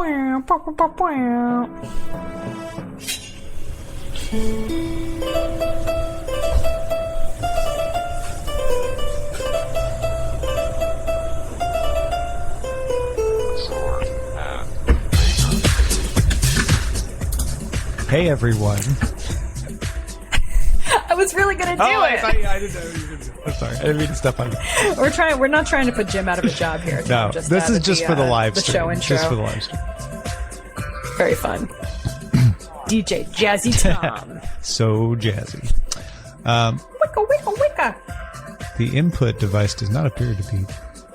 Hey everyone. I was really gonna do it. I didn't know you were gonna do it. I'm sorry. I didn't mean to step on you. We're not trying to put Jim out of a job here. No, this is just for the live stream. The show intro. Just for the live stream. Very fun. DJ Jazzy Tom. So jazzy. Wicka, wicka, wicka. The input device does not appear to be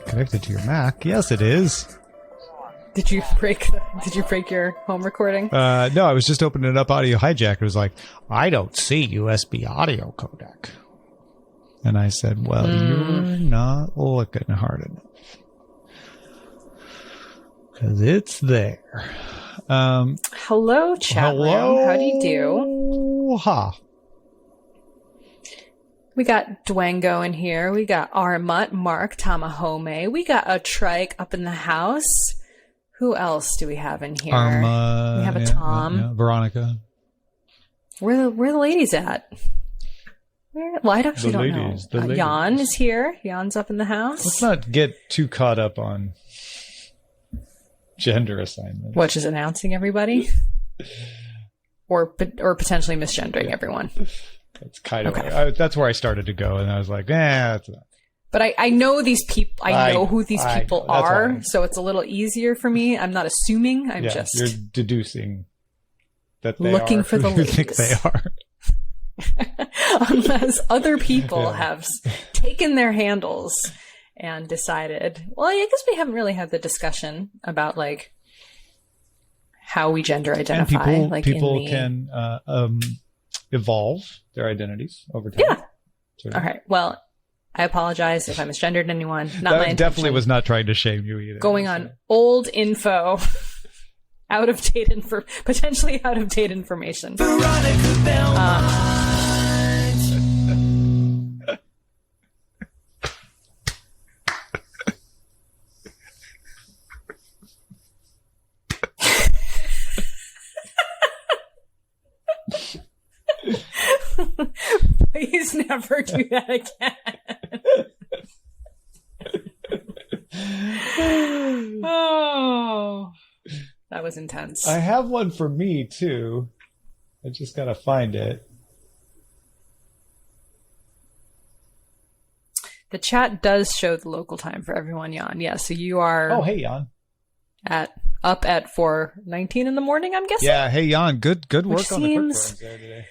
connected to your Mac. Yes, it is. Did you break your home recording? No, I was just opening up Audio Hijack. It was like, I don't see USB audio codec. And I said, well, you're not looking hard enough. Because it's there. Hello, chat room. How do you do? Ha. We got Dwango in here. We got Armut, Mark, Tamahome. We got a trike up in the house. Who else do we have in here? We have a Tom. Veronica. Where the ladies at? Well, I actually don't know. Jan is here. Jan's up in the house. Let's not get too caught up on gender assignments. What, just announcing everybody? or potentially misgendering everyone. That's kind of that's where I started to go, and I was like, that's not. But I know these people. I know who these people are, so it's a little easier for me. I'm not assuming. I'm just you're deducing that they looking are for the who you think they are. Unless other people have taken their handles and decided. Well, I guess we haven't really had the discussion about like how we gender identify. And people can evolve their identities over time. Yeah. Sort of. All right. Well, I apologize if I misgendered anyone. Not my intention. Definitely was not trying to shame you either. Going on old info, potentially out of date information. Veronica Belmont. Please never do that again. Oh, that was intense. I have one for me too. I just gotta find it. The chat does show the local time for everyone, Jan. Yeah, so you are. Oh, hey, Jan. Up at 4:19 in the morning, I'm guessing. Yeah, hey, Jan. Good work on the quick burns there today.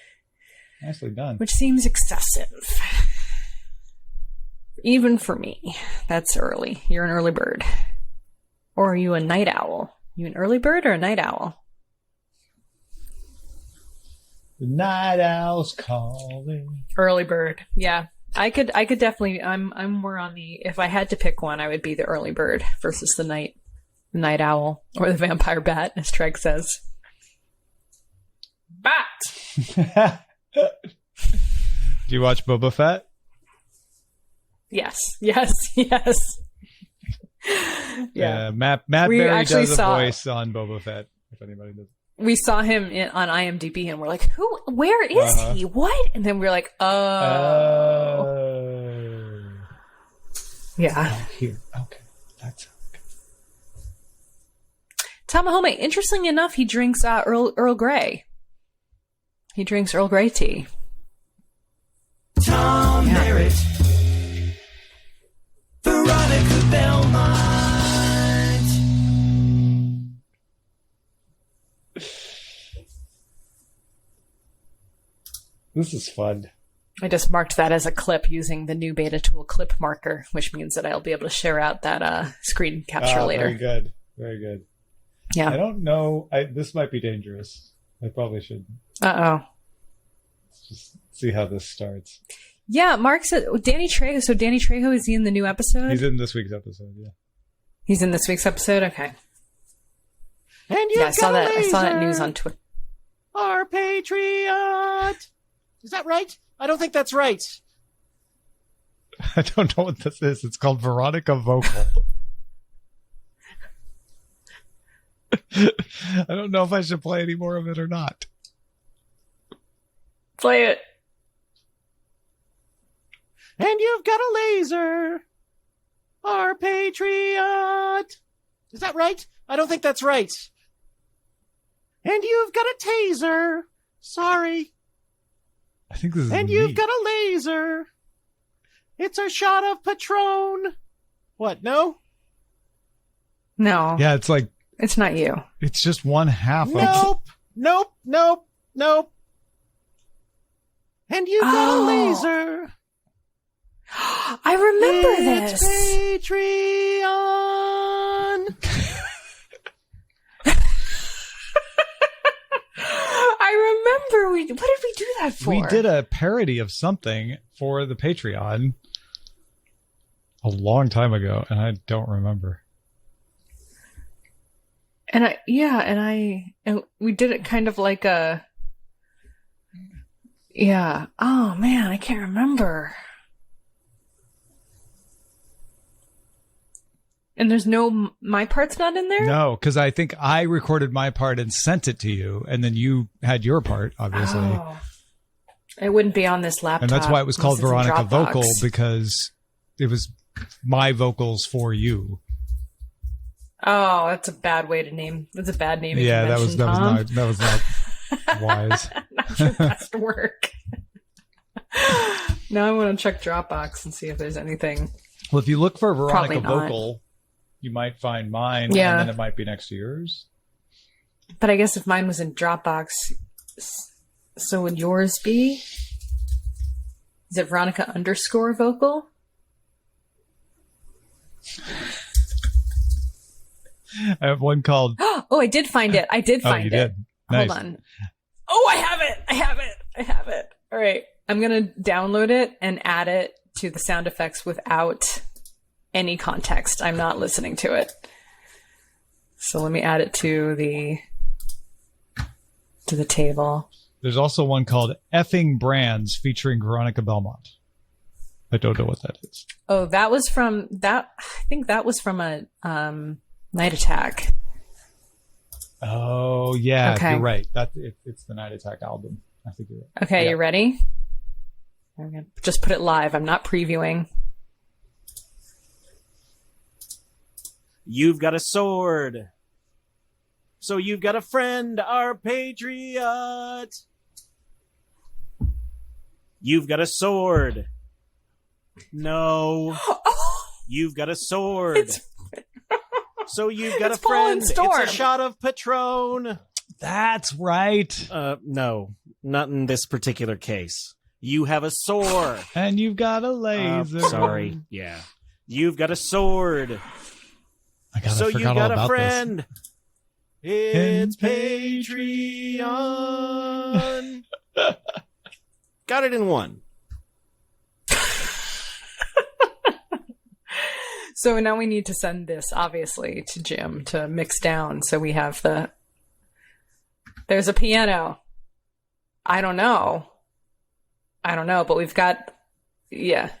Nicely done. Which seems excessive. Even for me. That's early. You're an early bird. Or are you a night owl? You an early bird or a night owl? The night owl's calling. Early bird. Yeah. I could definitely I'm more on the if I had to pick one, I would be the early bird versus the night owl. Or the vampire bat, as Treg says. Bat! Do you watch Boba Fett? Yes. Yeah. Matt Berry does a voice on Boba Fett, if anybody does. We saw him on IMDb and we're like, where is he? What? And then we're like, oh. Yeah. Oh, here. Okay. That's okay. Tamahome, interestingly enough, he drinks Earl Grey. He drinks Earl Grey tea. Tom Merritt. Veronica Belmont. This is fun. I just marked that as a clip using the new beta tool clip marker, which means that I'll be able to share out that screen capture later. Very good. Yeah. I don't know. This might be dangerous. I probably should. Uh-oh. Let's just see how this starts. Yeah, Mark said Danny Trejo. So Danny Trejo, is he in the new episode? He's in this week's episode, yeah. He's in this week's episode? Okay. And I saw that news on Twitter. Our Patriot. Is that right? I don't think that's right. I don't know what this is. It's called Veronica Vocal. I don't know if I should play any more of it or not. Play it. And you've got a laser. Our patriot. Is that right? I don't think that's right. And you've got a taser. Sorry. I think this is And you've got a laser. It's a shot of Patron. What, no? No. Yeah, it's like, It's not you. it's just one half of Nope. And you've got a laser. I remember It's this. Patreon. I remember what did we do that for? We did a parody of something for the Patreon a long time ago, and I don't remember. And we did it kind of like a, yeah. Oh man, I can't remember. And there's no, my part's not in there? No, because I think I recorded my part and sent it to you, and then you had your part, obviously. Oh. It wouldn't be on this laptop. And that's why it was called unless it's in Veronica Dropbox. Vocal, because it was my vocals for you. Oh, that's a bad way to name. That's a bad name. Yeah, that was not wise. Not your best work. Now I want to check Dropbox and see if there's anything. Well, if you look for Veronica Probably not. Vocal, you might find mine, Yeah. and then it might be next to yours. But I guess if mine was in Dropbox, so would yours be? Is it Veronica _vocal? I have one called... Oh, I did find it. I did Oh, find you it. did? Nice. Hold on. Oh, I have it. All right. I'm going to download it and add it to the sound effects without any context. I'm not listening to it. So let me add it to the table. There's also one called Effing Brands featuring Veronica Belmont. I don't know what that is. Oh, that was from that. I think that was from a Night Attack. Oh, yeah, Okay. you're right. It's the Night Attack album. I think you're right. Okay, Yeah. you ready? I'm gonna just put it live. I'm not previewing. You've got a sword. So you've got a friend, our patriot. You've got a sword. No. You've got a sword. So you've got It's a friend. Fallen Storm. It's a shot of Patron. That's right. No, not in this particular case. You have a sword. And you've got a laser. Sorry. Yeah. You've got a sword. I God, So I you forgot all got a about friend. It's In Patreon. Got it in one. So now we need to send this, obviously, to Jim to mix down. So we have there's a piano. I don't know, but we've got, yeah.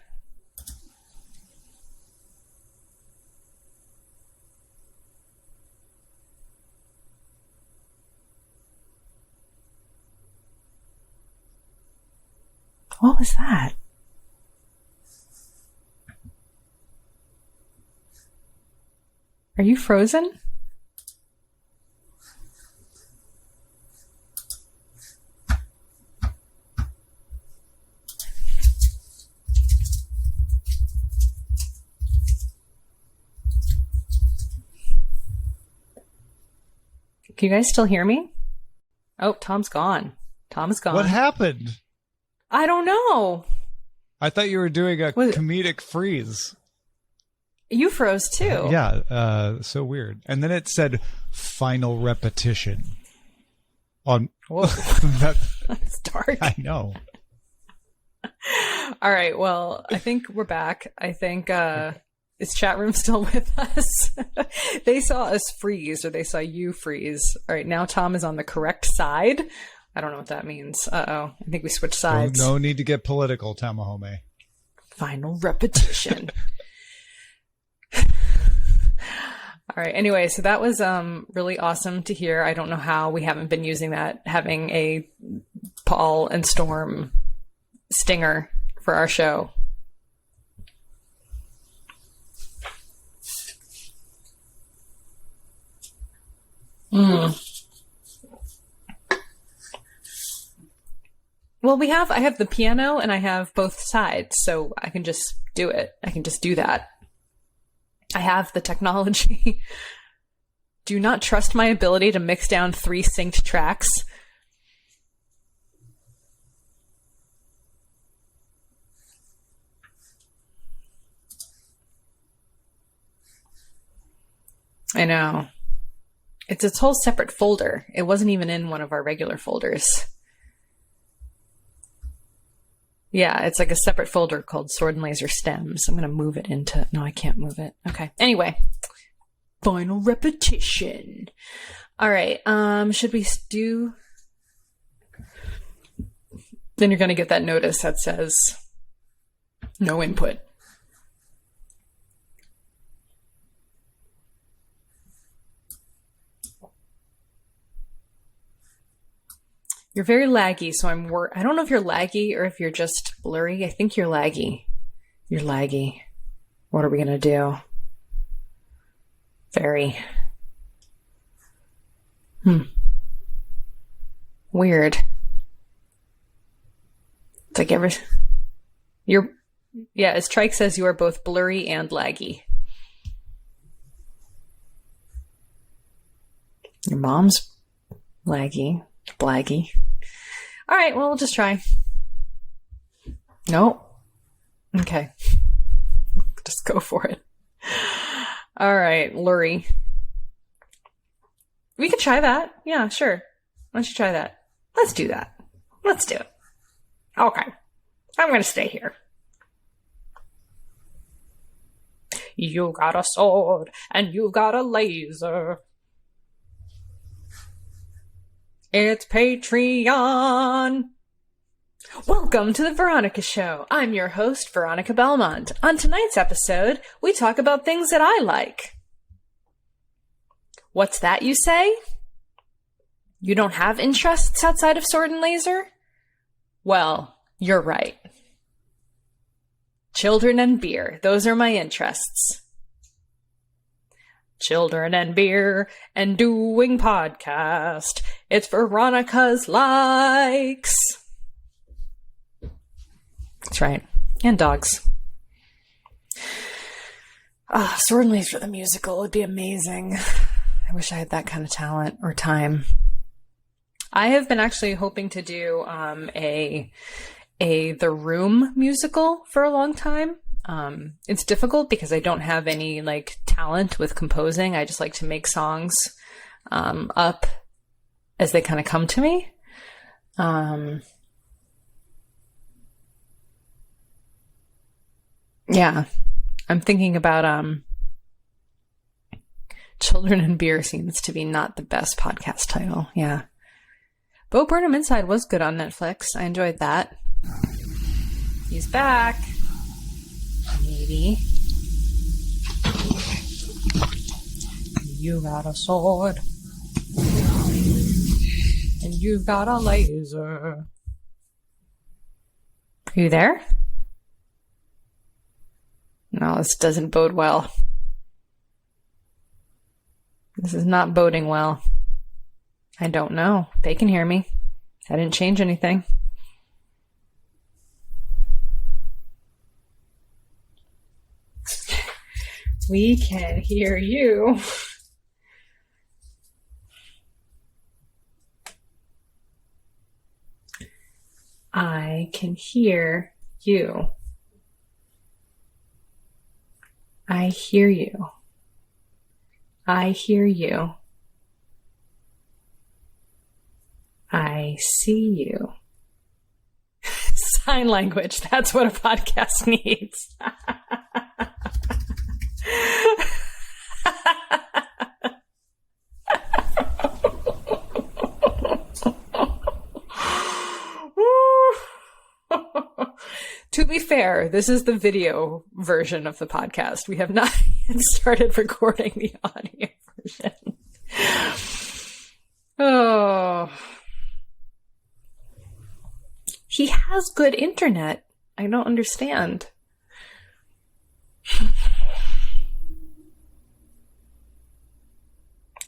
What was that? Are you frozen? Can you guys still hear me? Oh, Tom's gone. Tom's gone. What happened? I don't know. I thought you were doing a Was it- comedic freeze. You froze too. Yeah, so weird. And then it said final repetition. On Whoa. that, That's dark. I know. All right. Well, I think we're back. I think is chat room still with us? They saw us freeze, or they saw you freeze. All right. Now Tom is on the correct side. I don't know what that means. I think we switched sides. No need to get political, Tamahome. Final repetition. right. Anyway, so that was really awesome to hear. I don't know how we haven't been using that, having a Paul and Storm stinger for our show. Well, I have the piano and I have both sides, so I can just do it. I can just do that. I have the technology. Do not trust my ability to mix down 3 synced tracks. I know. It's its whole separate folder. It wasn't even in one of our regular folders. Yeah, it's like a separate folder called Sword and Laser Stems. I'm going to move it into... No, I can't move it. Okay. Anyway. Final repetition. All right. Should we do... Then you're going to get that notice that says no input. You're very laggy, so I don't know if you're laggy or if you're just blurry. I think you're laggy. You're laggy. What are we going to do? Very. Weird. It's like as Trike says, you are both blurry and laggy. Your mom's laggy, blaggy. All right, well, we'll just try. No. Okay. Just go for it. All right, Lurie. We could try that. Yeah, sure. Why don't you try that? Let's do that. Let's do it. Okay. I'm going to stay here. You got a sword and you got a laser. It's Patreon. Welcome to the Veronica Show. I'm your host, Veronica Belmont. On tonight's episode, we talk about things that I like. What's that, you say? You don't have interests outside of sword and laser? Well, you're right. Children and beer, those are my interests. Children and beer and doing podcast. It's Veronica's likes. That's right. And dogs. Sword and Laser the musical would be amazing. I wish I had that kind of talent or time. I have been actually hoping to do a The Room musical for a long time. It's difficult because I don't have any talent with composing. I just like to make songs up as they kind of come to me. Yeah, I'm thinking about Children and Beer seems to be not the best podcast title. Yeah. Bo Burnham Inside was good on Netflix. I enjoyed that. He's back. Maybe. You got a sword. And you've got a laser. Are you there? No, this doesn't bode well. This is not boding well. I don't know. They can hear me. I didn't change anything. We can hear you. I can hear you. I hear you. I hear you. I see you. Sign language. That's what a podcast needs. To be fair, this is the video version of the podcast. We have not and started recording the audio version. Oh. He has good internet. I don't understand.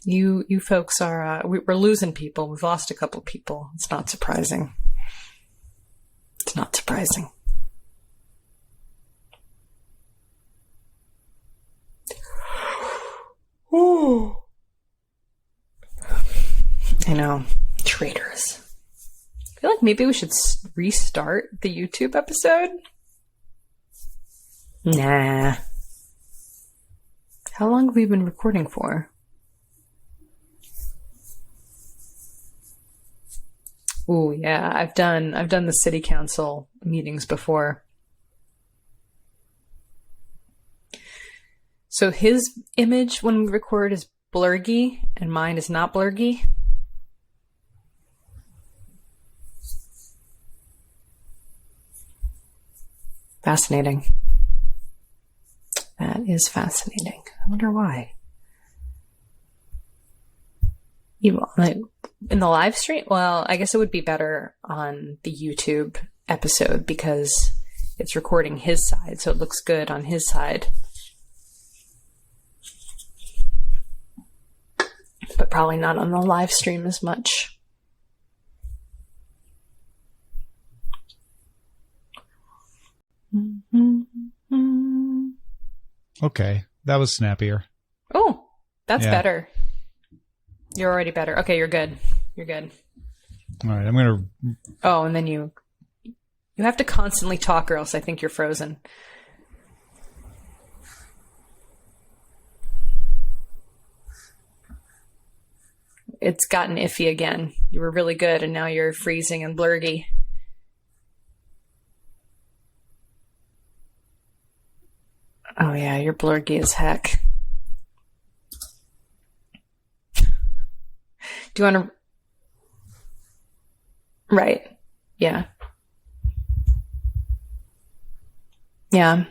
You folks are, we're losing people. We've lost a couple people. It's not surprising. It's not surprising. Ooh. I know. Traitors. I feel like maybe we should restart the YouTube episode. Nah. How long have we been recording for? Ooh, yeah. I've done the city council meetings before. So his image when we record is blurgy and mine is not blurgy. Fascinating. That is fascinating. I wonder why. In the live stream? Well, I guess it would be better on the YouTube episode because it's recording his side, so it looks good on his side. But probably not on the live stream as much. Okay, that was snappier. Oh, that's Yeah. better. You're already better. Okay, you're good. You're good. All right, I'm gonna. Oh, and then you have to constantly talk or else I think you're frozen. It's gotten iffy again. You were really good and now you're freezing and blurgy. Oh yeah, you're blurgy as heck. Do you want to... Right. Yeah. Yeah.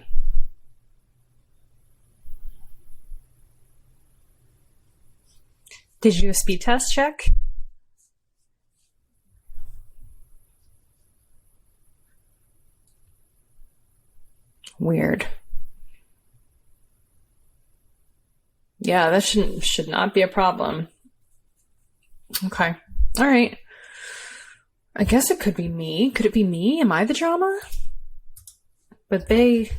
Did you do a speed test check? Weird. Yeah, that should not be a problem. Okay. All right. I guess it could be me. Could it be me? Am I the drama? But they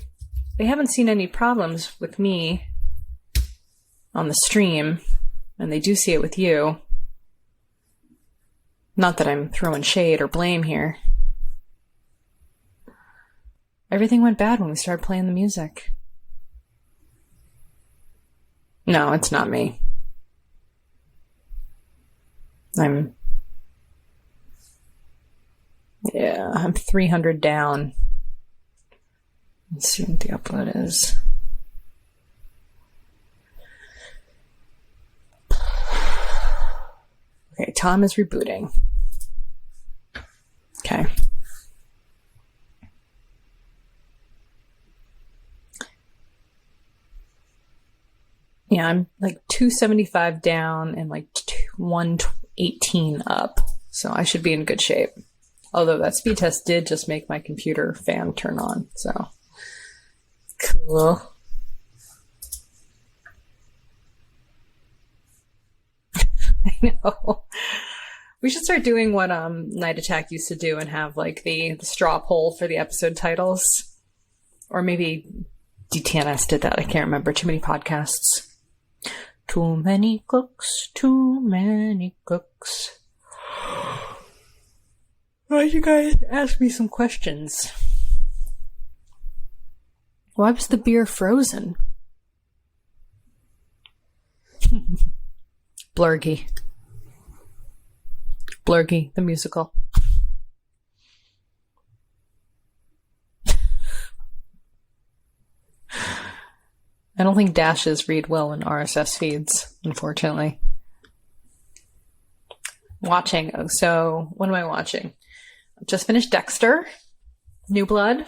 haven't seen any problems with me on the stream, and they do see it with you. Not that I'm throwing shade or blame here. Everything went bad when we started playing the music. No, it's not me. I'm 300 down. Let's see what the upload is. Okay, Tom is rebooting. Okay. Yeah, I'm like 275 down and like 118 up. So I should be in good shape. Although that speed test did just make my computer fan turn on. So cool. I know. We should start doing what Night Attack used to do and have like the straw poll for the episode titles. Or maybe DTNS did that. I can't remember. Too many podcasts. Too many cooks. Too many cooks. Why don't you guys ask me some questions? Why was the beer frozen? Blurgy. Blurgy, the musical. I don't think dashes read well in RSS feeds, unfortunately. Watching. Oh, so what am I watching? Just finished Dexter, New Blood.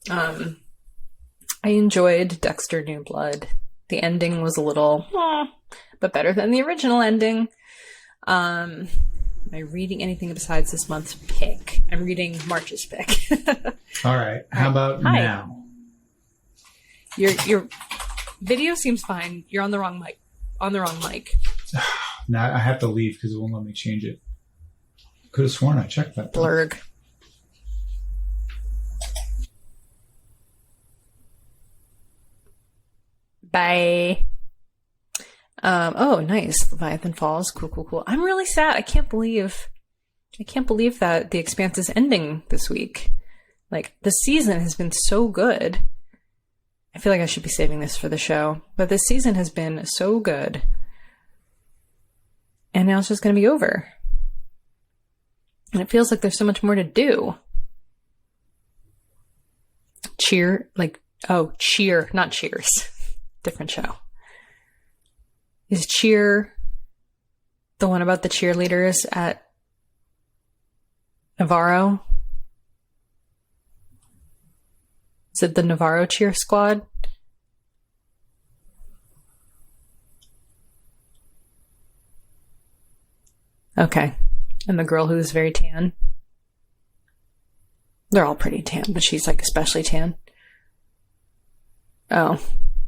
I enjoyed Dexter New Blood. The ending was a little, but better than the original ending. Am I reading anything besides this month's pick? I'm reading March's pick. All right. How about now? Your video seems fine. You're on the wrong mic. Now I have to leave because it won't let me change it. Could have sworn I checked that. Blurg. Bye. Oh, nice. Leviathan Falls. Cool. I'm really sad. I can't believe that The Expanse is ending this week. Like, the season has been so good. I feel like I should be saving this for the show, but this season has been so good. And now it's just going to be over. And it feels like there's so much more to do. Cheer, not Cheers. Different show. Is Cheer the one about the cheerleaders at Navarro? Is it the Navarro Cheer Squad? Okay. And the girl who's very tan? They're all pretty tan, but she's like especially tan. Oh.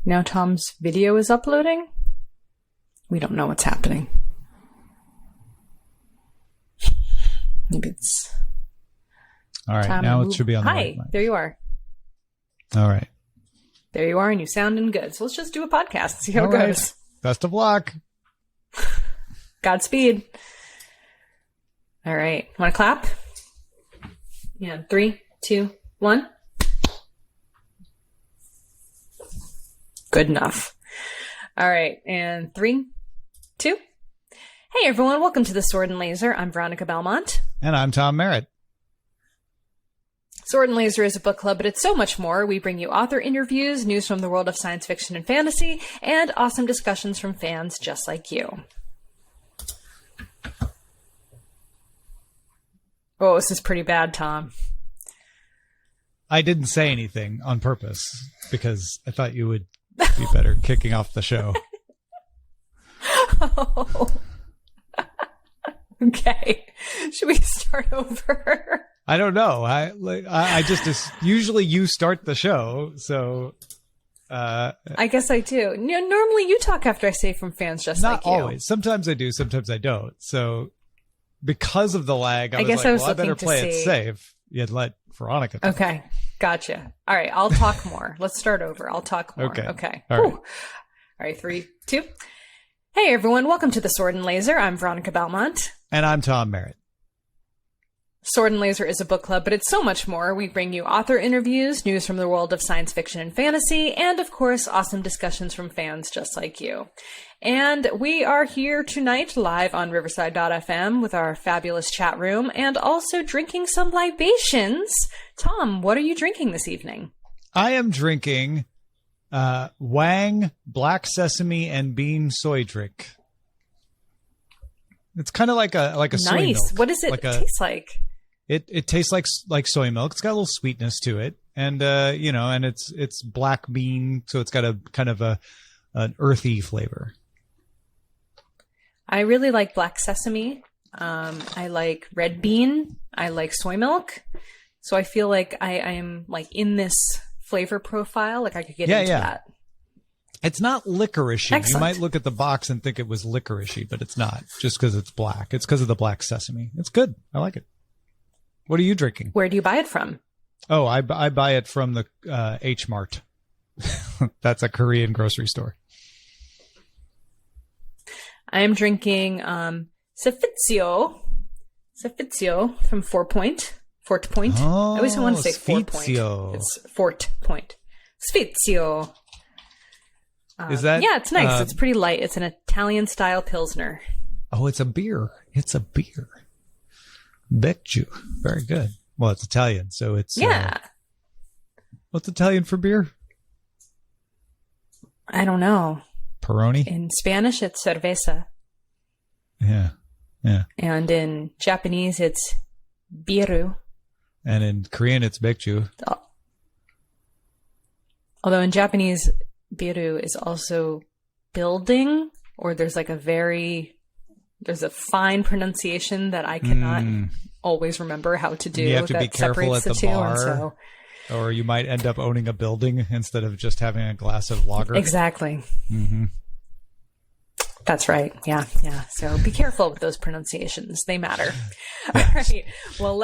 Now Tom's video is uploading? We don't know what's happening. Maybe it's... All right, now it should be on the right mic. There you are. All right. There you are, and you sounding good. So let's just do a podcast and see how All it right. goes. Best of luck. Godspeed. All right. Want to clap? Yeah. 3, 2, 1. Good enough. All right. And 3, 2. Hey, everyone. Welcome to the Sword and Laser. I'm Veronica Belmont. And I'm Tom Merritt. Sword and Laser is a book club, but it's so much more. We bring you author interviews, news from the world of science fiction and fantasy, and awesome discussions from fans just like you. Oh, this is pretty bad, Tom. I didn't say anything on purpose because I thought you would be better kicking off the show. Oh. Okay. Should we start over? I don't know. I just usually you start the show, so I guess I do. Normally you talk after I say from fans just like you. Not always. Sometimes I do, sometimes I don't. So because of the lag, I guess I was I better looking to play it see. safe. You'd let Veronica talk. Okay. Gotcha. All right, I'll talk more. Let's start over. I'll talk more. Okay. All right. All right, 3, 2. Hey everyone, welcome to the Sword and Laser. I'm Veronica Belmont. And I'm Tom Merritt. Sword and Laser is a book club, but it's so much more. We bring you author interviews, news from the world of science fiction and fantasy, and of course, awesome discussions from fans just like you. And we are here tonight live on Riverside.fm with our fabulous chat room and also drinking some libations. Tom, what are you drinking this evening? I am drinking Wang Black Sesame and Bean Soy Drink. It's kind of like a soy milk. Nice. What does it taste like? It tastes like soy milk. It's got a little sweetness to it, and and it's black bean, so it's got a kind of an earthy flavor. I really like black sesame. I like red bean. I like soy milk. So I feel like I am like in this flavor profile. Like I could get into that. It's not licoricey. Excellent. You might look at the box and think it was licoricey, but it's not. Just because it's black. It's because of the black sesame. It's good. I like it. What are you drinking? Where do you buy it from? Oh, I buy it from the H Mart. That's a Korean grocery store. I am drinking Sefizio from Fort Point. Oh, I always want to say Fort Point. Sfizio. It's Fort Point. Sfizio. Is that? Yeah, it's nice. It's pretty light. It's an Italian-style Pilsner. Oh, it's a beer. It's a beer. Becciu. Very good. Well, it's Italian, so it's... Yeah. What's Italian for beer? I don't know. Peroni? In Spanish, it's cerveza. Yeah. And in Japanese, it's biru. And in Korean, it's Becciu. Although in Japanese, Biru is also building, or there's like there's a fine pronunciation that I cannot always remember how to do. You have to that be careful at the bar, so or you might end up owning a building instead of just having a glass of lager. exactly. Mm-hmm. That's right. Yeah. So be careful with those pronunciations. They matter. All right. Well,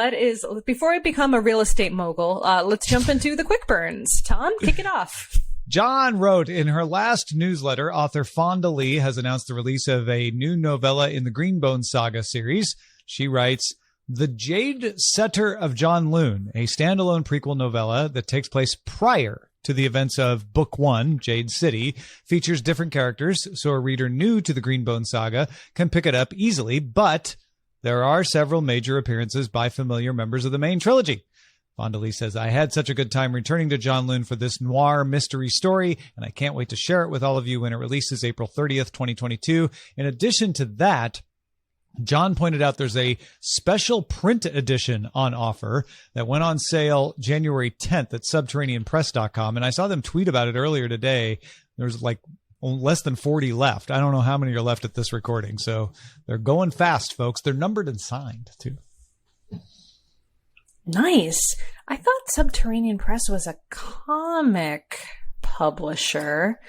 before I become a real estate mogul, let's jump into the quick burns. Tom, kick it off. John wrote, in her last newsletter, author Fonda Lee has announced the release of a new novella in the Greenbone Saga series. She writes, The Jade Setter of John Loon, a standalone prequel novella that takes place prior to the events of Book 1, Jade City, features different characters, so a reader new to the Greenbone Saga can pick it up easily, but there are several major appearances by familiar members of the main trilogy. Fonda Lee says, I had such a good time returning to John Loon for this noir mystery story, and I can't wait to share it with all of you when it releases April 30th, 2022. In addition to that, John pointed out there's a special print edition on offer that went on sale January 10th at subterraneanpress.com, and I saw them tweet about it earlier today. There's like less than 40 left. I don't know how many are left at this recording, so they're going fast, folks. They're numbered and signed, too. Nice. I thought Subterranean Press was a comic publisher.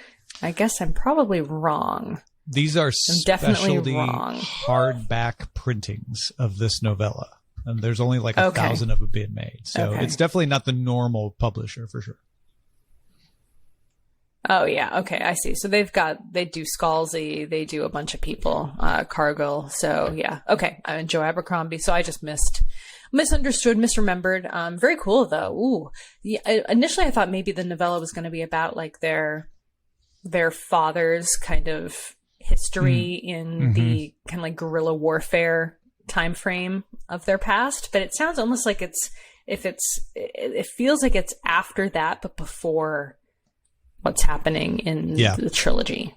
I guess I'm probably wrong. These are definitely specialty wrong. hardback printings of this novella. And there's only like 1,000 of them being made. So it's definitely not the normal publisher for sure. Oh, yeah. Okay. I see. So they do Scalzi. They do a bunch of people, Cargill. So yeah. Okay. Joe Abercrombie. So I just misunderstood, misremembered. Very cool though. Ooh. Yeah, initially I thought maybe the novella was going to be about like their father's kind of history in the kind of like guerrilla warfare time frame of their past, but it sounds almost like it feels like it's after that, but before what's happening in the trilogy.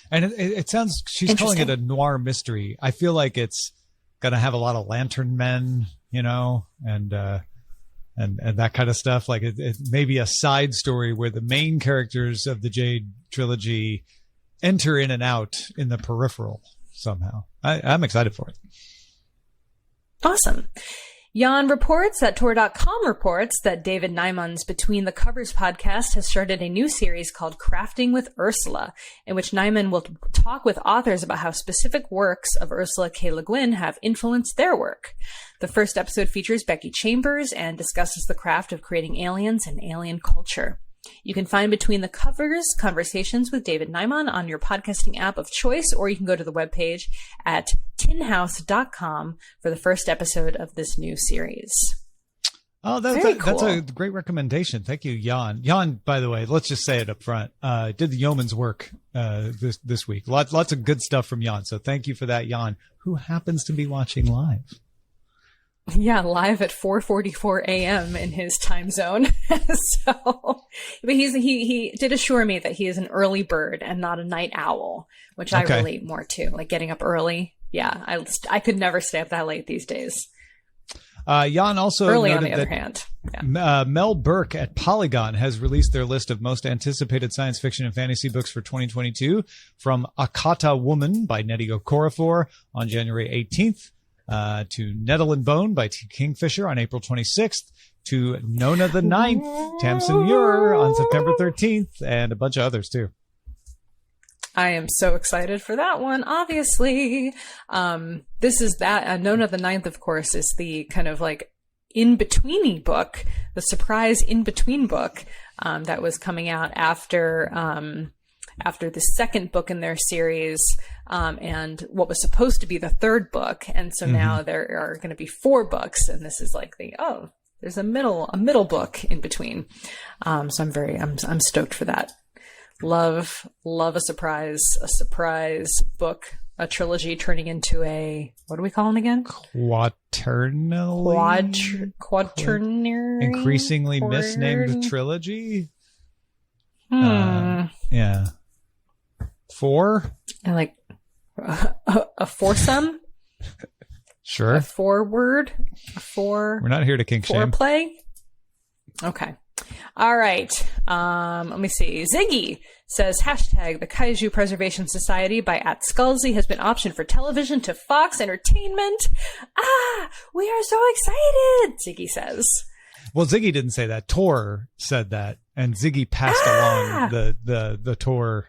And it sounds, she's calling it a noir mystery. I feel like it's going to have a lot of lantern men, you know, and that kind of stuff. Like it may be a side story where the main characters of the Jade trilogy enter in and out in the peripheral somehow. I'm excited for it. Awesome. Jan reports that Tor.com reports that David Nyman's Between the Covers podcast has started a new series called Crafting with Ursula, in which Nyman will talk with authors about how specific works of Ursula K. Le Guin have influenced their work. The first episode features Becky Chambers and discusses the craft of creating aliens and alien culture. You can find Between the Covers conversations with David Nyman on your podcasting app of choice, or you can go to the webpage at tinhouse.com for the first episode of this new series. Oh, that's a great recommendation. Thank you, Jan. Jan, by the way, let's just say it up front, did the yeoman's work this week. Lots of good stuff from Jan. So thank you for that, Jan, who happens to be watching live. Yeah, live at 4:44 a.m. in his time zone. But he did assure me that he is an early bird and not a night owl, which I relate more to, like getting up early. Yeah, I could never stay up that late these days. Jan also early noted on the other that hand. Yeah. Mel Burke at Polygon has released their list of most anticipated science fiction and fantasy books for 2022, from Akata Woman by Nnedi Okorafor on January 18th. To Nettle and Bone by T. Kingfisher on April 26th, to Nona the Ninth, Tamsin Muir on September 13th, and a bunch of others too. I am so excited for that one, obviously. This is that. Nona the Ninth, of course, is the kind of like in-betweeny book, the surprise in-between book that was coming out after the second book in their series, and what was supposed to be the third book. And so now there are going to be 4 books, and this is like there's a middle book in between. So I'm stoked for that. Love a surprise book, a trilogy turning into a, what do we call them again? Quaternary? Increasingly misnamed trilogy? Yeah. 4? And like a foursome? Sure. A 4-word? A 4? We're not here to kink shame. Foreplay? Okay. All right. Let me see. Ziggy says, hashtag the Kaiju Preservation Society by @Skullsy has been optioned for television to Fox Entertainment. We are so excited, Ziggy says. Well, Ziggy didn't say that. Tor said that. And Ziggy passed along the Tor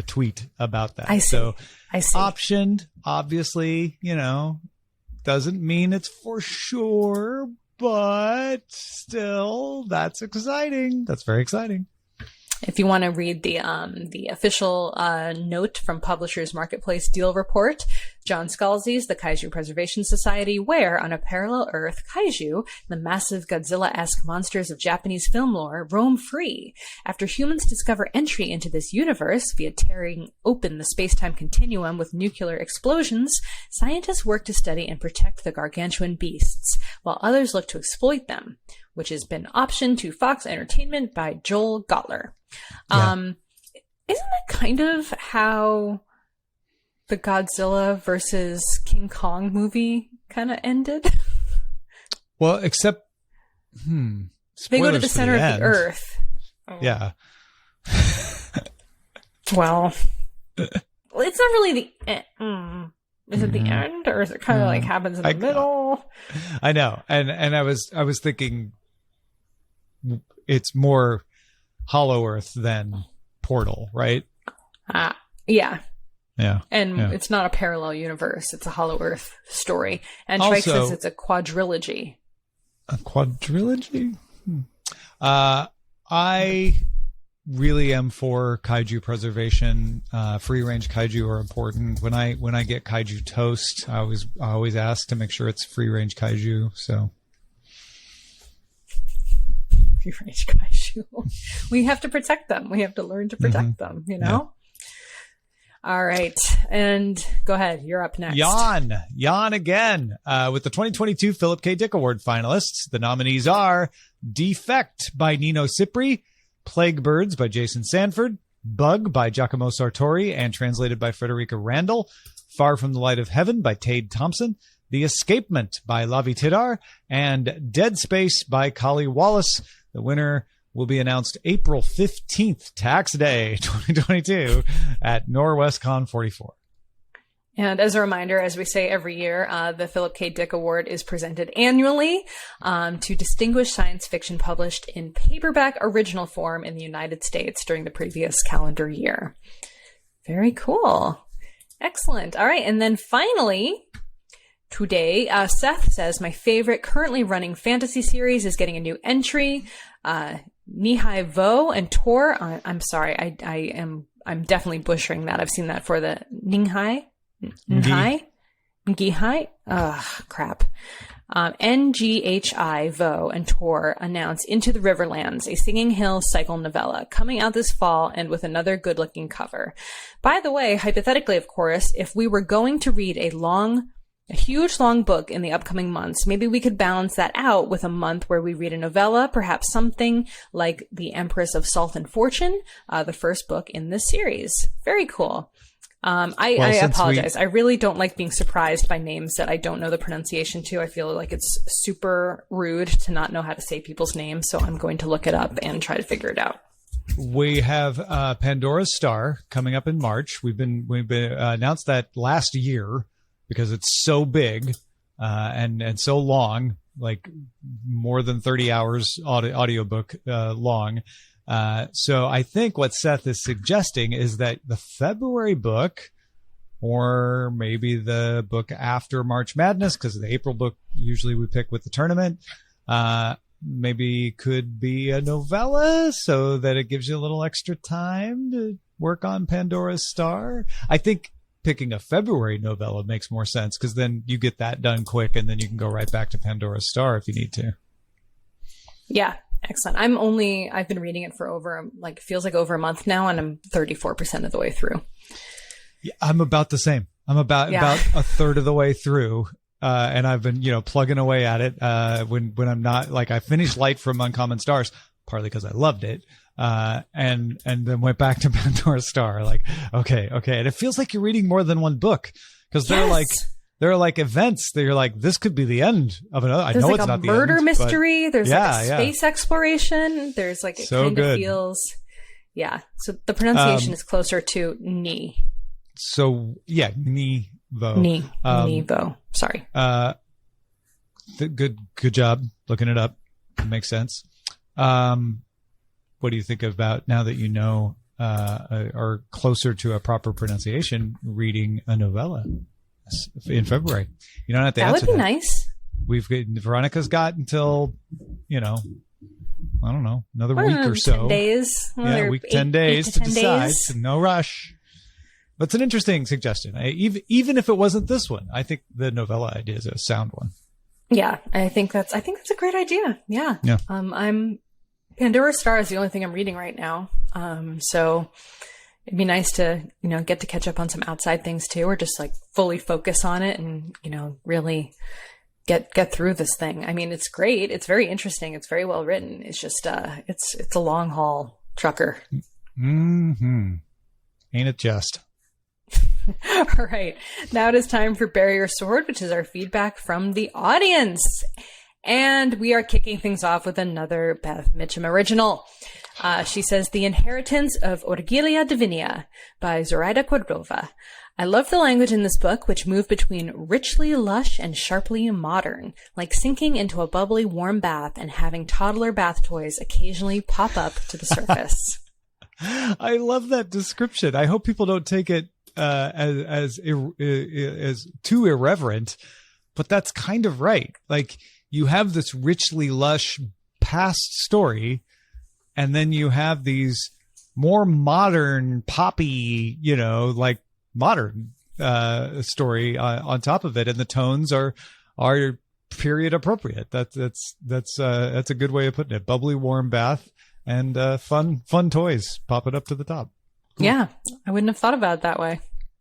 tweet about that. I see. So I see. optioned, obviously, doesn't mean it's for sure, but still, that's exciting. That's very exciting. If you want to read the official note from Publishers Marketplace deal report, John Scalzi's The Kaiju Preservation Society, where on a parallel Earth, kaiju, the massive Godzilla-esque monsters of Japanese film lore, roam free. After humans discover entry into this universe via tearing open the space-time continuum with nuclear explosions, scientists work to study and protect the gargantuan beasts, while others look to exploit them, which has been optioned to Fox Entertainment by Joel Gottler. Yeah. Isn't that kind of how the Godzilla versus King Kong movie kind of ended? Well, except, they go to the spoilers for center of end. the Earth. Oh. Yeah. Well, it's not really the end. Is it the end, or is it kind of like happens in the middle? I know, and I was thinking it's more Hollow Earth than Portal, right? Yeah. Yeah. And it's not a parallel universe. It's a Hollow Earth story. And Trike says it's a quadrilogy. A quadrilogy? I really am for kaiju preservation. Free range kaiju are important. When I get kaiju toast, I always ask to make sure it's free range kaiju. So Free range kaiju. We have to protect them. We have to learn to protect them, Yeah. All right. And go ahead. You're up next. Yawn again. With the 2022 Philip K. Dick Award finalists, the nominees are Defect by Nino Cipri, Plague Birds by Jason Sanford, Bug by Giacomo Sartori and translated by Frederica Randall, Far from the Light of Heaven by Tade Thompson, The Escapement by Lavi Tidar, and Dead Space by Kali Wallace. The winner will be announced April 15th, Tax Day 2022 at NorwestCon 44. And as a reminder, as we say every year, the Philip K. Dick Award is presented annually to distinguished science fiction published in paperback original form in the United States during the previous calendar year. Very cool. Excellent. All right. And then finally, today, Seth says, my favorite currently running fantasy series is getting a new entry. Nihai Vo and Tor. I'm sorry. I'm definitely butchering that. I've seen that for the Ninghai. Ngihai? Ugh, crap. NGHI, Vo, and Tor announce Into the Riverlands, a Singing Hill cycle novella, coming out this fall and with another good-looking cover. By the way, hypothetically, of course, if we were going to read a huge long book in the upcoming months, maybe we could balance that out with a month where we read a novella, perhaps something like The Empress of Salt and Fortune, the first book in this series. Very cool. I apologize. I really don't like being surprised by names that I don't know the pronunciation to. I feel like it's super rude to not know how to say people's names, so I'm going to look it up and try to figure it out. We have Pandora's Star coming up in March. We've been announced that last year because it's so big and so long, like more than 30 hours audiobook long. So I think what Seth is suggesting is that the February book, or maybe the book after March Madness, because the April book usually we pick with the tournament, maybe could be a novella so that it gives you a little extra time to work on Pandora's Star. I think picking a February novella makes more sense because then you get that done quick and then you can go right back to Pandora's Star if you need to. Yeah. Excellent. I've been reading it for feels like over a month now, and I'm 34% of the way through. Yeah, I'm about the same. I'm about a third of the way through. And I've been, plugging away at it. When I'm not, I finished Light from Uncommon Stars, partly because I loved it. And then went back to Pandora's Star. Okay. And it feels like you're reading more than one book because they're there are like events that you're like, this could be the end of another. I There's know like it's a not the murder end, mystery. There's like a yeah. space exploration. There's like, it So kind good. of feels, yeah. So the pronunciation is closer to ni. So yeah, Nevo. Nevo. Sorry. Good job looking it up. It makes sense. What do you think about, now that you know, are closer to a proper pronunciation, reading a novella in February? You don't have to That answer would be nice. Veronica's got until, I don't know, another week or 10 so. days. Well, Yeah, they're week, 10 days to 10 decide. days. So no rush. But it's an interesting suggestion. Even if it wasn't this one, I think the novella idea is a sound one. Yeah, I think that's a great idea. Yeah. Yeah. I'm Pandora Star is the only thing I'm reading right now. So it'd be nice to, get to catch up on some outside things too, or just like fully focus on it and, really get through this thing. I mean, it's great. It's very interesting. It's very well written. It's just, it's a long haul trucker. Mm-hmm. Ain't it just? All right. Now it is time for Bury Your Sword, which is our feedback from the audience. And we are kicking things off with another Beth Mitchum original. She says, The Inheritance of Orgilia Divinia by Zoraida Cordova. I love the language in this book, which moved between richly lush and sharply modern, like sinking into a bubbly warm bath and having toddler bath toys occasionally pop up to the surface. I love that description. I hope people don't take it as too irreverent, but that's kind of right. Like, you have this richly lush past story, and then you have these more modern, poppy, like modern story on top of it, and the tones are period appropriate. That's a good way of putting it. Bubbly, warm bath and fun toys popping up to the top. Cool. Yeah, I wouldn't have thought about it that way.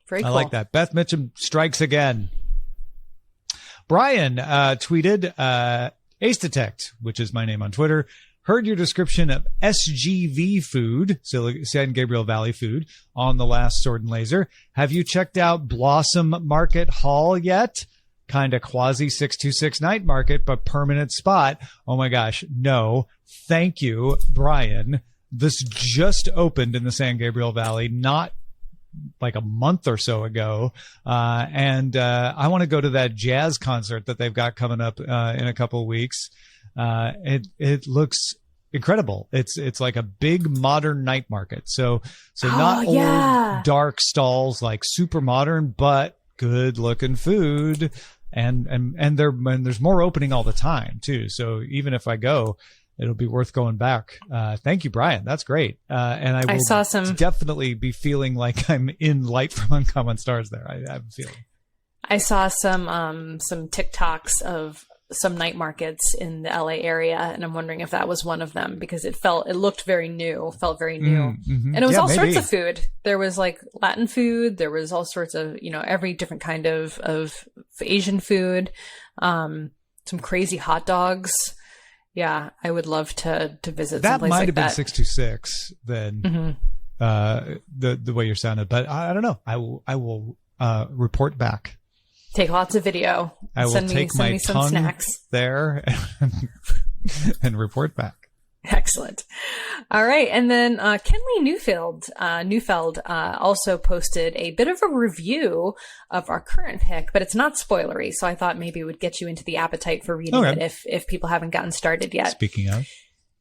Very cool. I like that. Beth Mitchum strikes again. Brian tweeted, Ace Detect, which is my name on Twitter, heard your description of SGV food, San Gabriel Valley food, on the last Sword and Laser. Have you checked out Blossom Market Hall yet? Kind of quasi 626 night market, but permanent spot. Oh my gosh. No. Thank you, Brian. This just opened in the San Gabriel Valley, not like a month or so ago. And I want to go to that jazz concert that they've got coming up in a couple of weeks. It looks incredible. It's like a big modern night market. So not old dark stalls, like super modern, but good looking food. And there's more opening all the time too. So even if I go, it'll be worth going back. Thank you, Brian. That's great. And I will definitely be feeling like I'm in Light from Uncommon Stars there. I have a feeling. I saw some TikToks of some night markets in the LA area, and I'm wondering if that was one of them, because it looked very new, felt very new. Mm-hmm. And it was all sorts of food. There was like Latin food. There was all sorts of, every different kind of Asian food, some crazy hot dogs. Yeah, I would love to visit. That might have been that. 626 then, the way you're sounded, but I don't know. I will report back. Take lots of video. I will send me some tongue snacks there and report back. Excellent. All right. And then Kenley Neufeld also posted a bit of a review of our current pick, but it's not spoilery. So I thought maybe it would get you into the appetite for reading it if people haven't gotten started yet. Speaking of.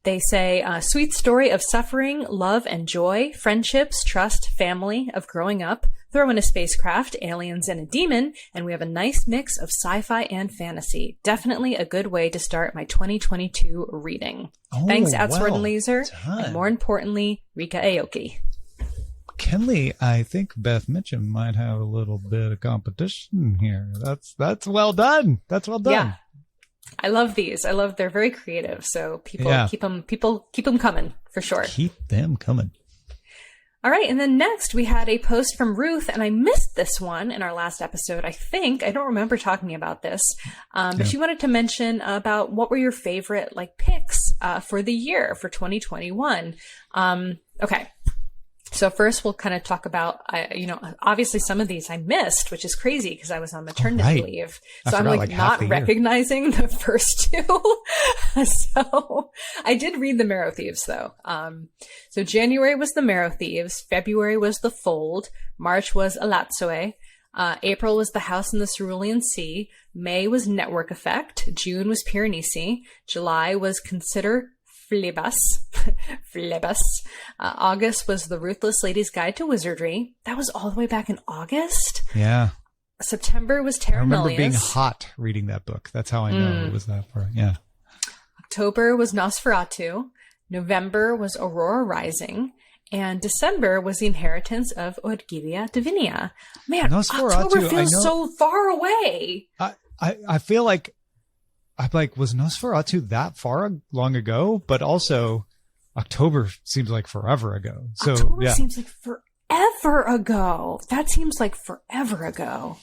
They say, sweet story of suffering, love, and joy, friendships, trust, family, of growing up. Throw in a spacecraft, aliens, and a demon, and we have a nice mix of sci-fi and fantasy. Definitely a good way to start my 2022 reading. Thanks, Outsword and Laser, and more importantly, Rika Aoki. Kenley, I think Beth Mitchum might have a little bit of competition here. That's well done. That's well done. Yeah. I love these. They're very creative. So keep them coming for sure. Keep them coming. All right. And then next we had a post from Ruth, and I missed this one in our last episode. I don't remember talking about this. But she wanted to mention about what were your favorite picks for the year for 2021. Okay. So first we'll kind of talk about, obviously some of these I missed, which is crazy because I was on maternity leave. So I'm like not recognizing the first two. So I did read The Marrow Thieves though. So January was The Marrow Thieves. February was The Fold. March was Alatsoe. April was The House in the Cerulean Sea. May was Network Effect. June was Piranesi. July was Consider Phlebas. August was The Ruthless Lady's Guide to Wizardry. That was all the way back in August. Yeah. September was Terra I remember Nullius. being hot reading that book. That's how I know it was that far. Yeah. October was Nosferatu. November was Aurora Rising. And December was The Inheritance of Orquídea Divinia. Man, Nosferatu, October feels so far away. I feel like I'm like, was Nosferatu that far long ago? But also, October seems like forever ago. So October seems like forever ago. That seems like forever ago.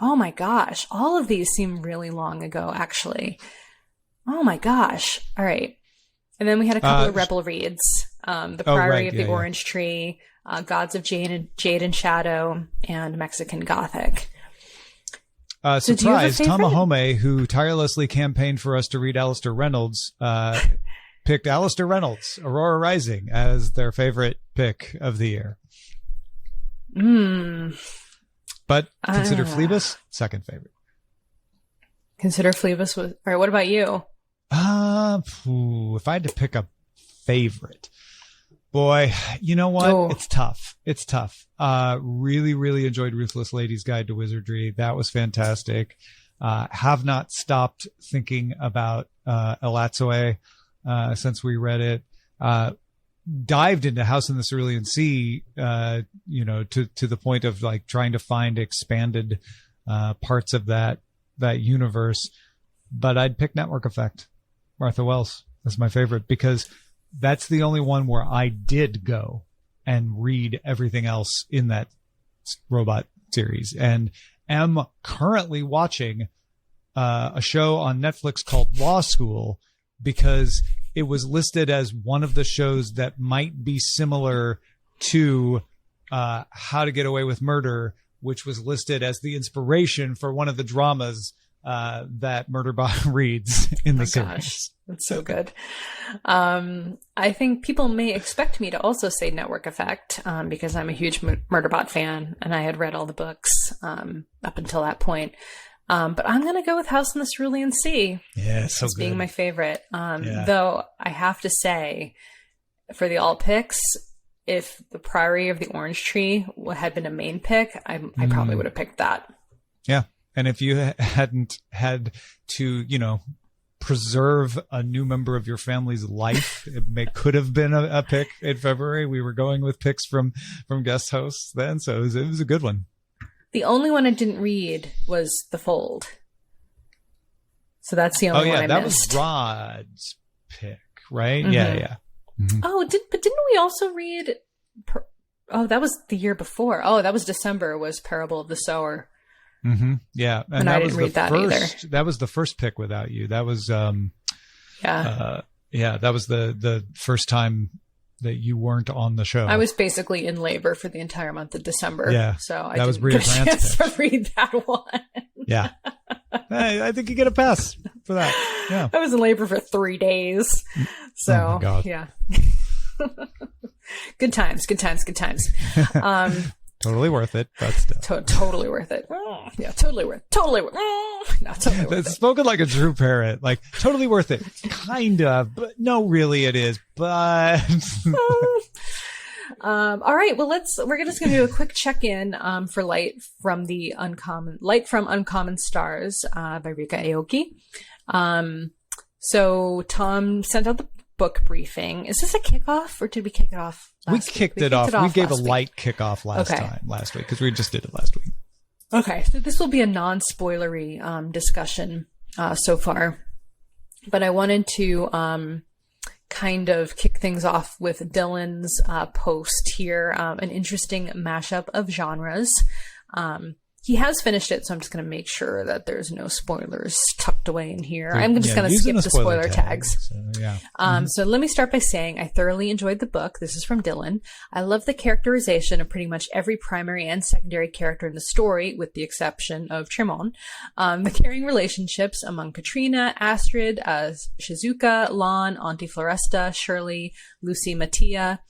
Oh my gosh. All of these seem really long ago, actually. Oh my gosh. All right. And then we had a couple of Rebel reads. The Priory of the Orange Tree, Gods of Jade and Shadow, and Mexican Gothic. Surprise, Tamahome, who tirelessly campaigned for us to read Alistair Reynolds, picked Alistair Reynolds, Aurora Rising, as their favorite pick of the year. But consider Phlebas second favorite. Consider Phlebas was... All right, what about you? If I had to pick a favorite... Boy, you know what? Oh. It's tough. It's tough. Really, really enjoyed Ruthless Lady's Guide to Wizardry. That was fantastic. Have not stopped thinking about Alatsoe since we read it. Dived into House in the Cerulean Sea, to the point of like trying to find expanded parts of that universe. But I'd pick Network Effect. Martha Wells is my favorite because that's the only one where I did go and read everything else in that robot series, and am currently watching a show on Netflix called Law School because it was listed as one of the shows that might be similar to How to Get Away with Murder, which was listed as the inspiration for one of the dramas that Murderbot reads in the series. Gosh, that's so good. I think people may expect me to also say Network Effect because I'm a huge Murderbot fan and I had read all the books up until that point. But I'm going to go with House in the Cerulean Sea. Yeah, so as good. Being my favorite. Though I have to say, for the alt picks, if the Priory of the Orange Tree had been a main pick, I probably would have picked that. Yeah. And if you hadn't had to, preserve a new member of your family's life, could have been a pick in February. We were going with picks from guest hosts then, so it was a good one. The only one I didn't read was The Fold. So that's the only one I missed. That was Rod's pick, right? Mm-hmm. Yeah. Mm-hmm. Oh, but didn't we also read... that was the year before. Oh, that was December, was Parable of the Sower. Mm-hmm. Yeah, and I didn't read that either. That was the first pick without you. That was that was the first time that you weren't on the show. I was basically in labor for the entire month of December. Yeah, so I didn't get a chance to read that one. Yeah, I think you get a pass for that. Yeah, I was in labor for 3 days. So yeah, good times. Totally worth it, but still. Totally worth it. Yeah, totally worth it. Totally worth it. It's spoken like a true parrot. Like, totally worth it. Kind of, but no, really it is. But... all right, well, we're just going to do a quick check-in for Light from Uncommon Stars by Rika Aoki. So Tom sent out the book briefing. Is this a kickoff or did we kick it off last week? We kicked it off. We gave a light kickoff last week because we just did it last week. Okay, so this will be a non-spoilery discussion so far, but I wanted to kind of kick things off with Dylan's post here, an interesting mashup of genres. He has finished it, so I'm just going to make sure that there's no spoilers tucked away in here. I'm just going to skip the spoiler tags. So let me start by saying I thoroughly enjoyed the book. This is from Dylan. I love the characterization of pretty much every primary and secondary character in the story, with the exception of Tremon. The caring relationships among Katrina, Astrid, Shizuka, Lon, Auntie Floresta, Shirley, Lucy, Mattia,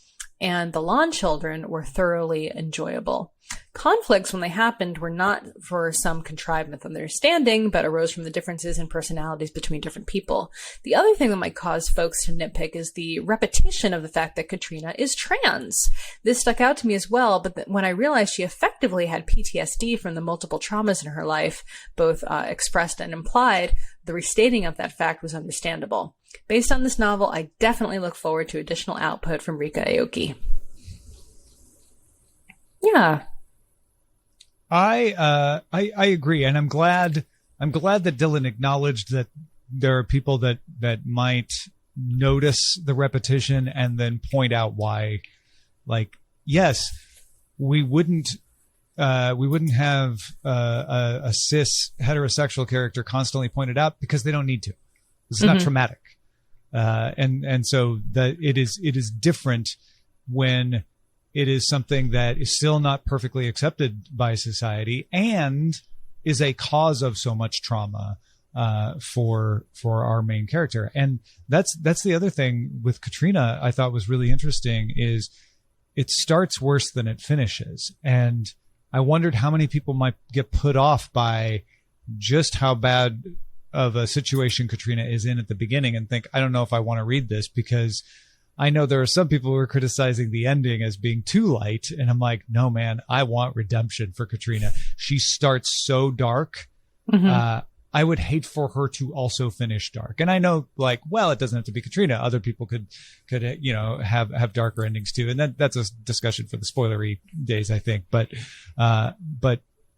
and the Lon children were thoroughly enjoyable. Conflicts, when they happened, were not for some contrived misunderstanding, but arose from the differences in personalities between different people. The other thing that might cause folks to nitpick is the repetition of the fact that Katrina is trans. This stuck out to me as well, but when I realized she effectively had PTSD from the multiple traumas in her life, both expressed and implied, the restating of that fact was understandable. Based on this novel, I definitely look forward to additional output from Rika Aoki. Yeah. I agree, and I'm glad that Dylan acknowledged that there are people that might notice the repetition and then point out why. Like, yes, we wouldn't have a cis heterosexual character constantly pointed out because they don't need to. This is not traumatic, and so that it is different when it is something that is still not perfectly accepted by society and is a cause of so much trauma for our main character. And that's the other thing with Katrina I thought was really interesting is it starts worse than it finishes. And I wondered how many people might get put off by just how bad of a situation Katrina is in at the beginning and think, I don't know if I want to read this, because I know there are some people who are criticizing the ending as being too light. And I'm like, no, man, I want redemption for Katrina. She starts so dark. I would hate for her to also finish dark. And I know, like, well, it doesn't have to be Katrina. Other people could have darker endings too. And that's a discussion for the spoilery days, I think. But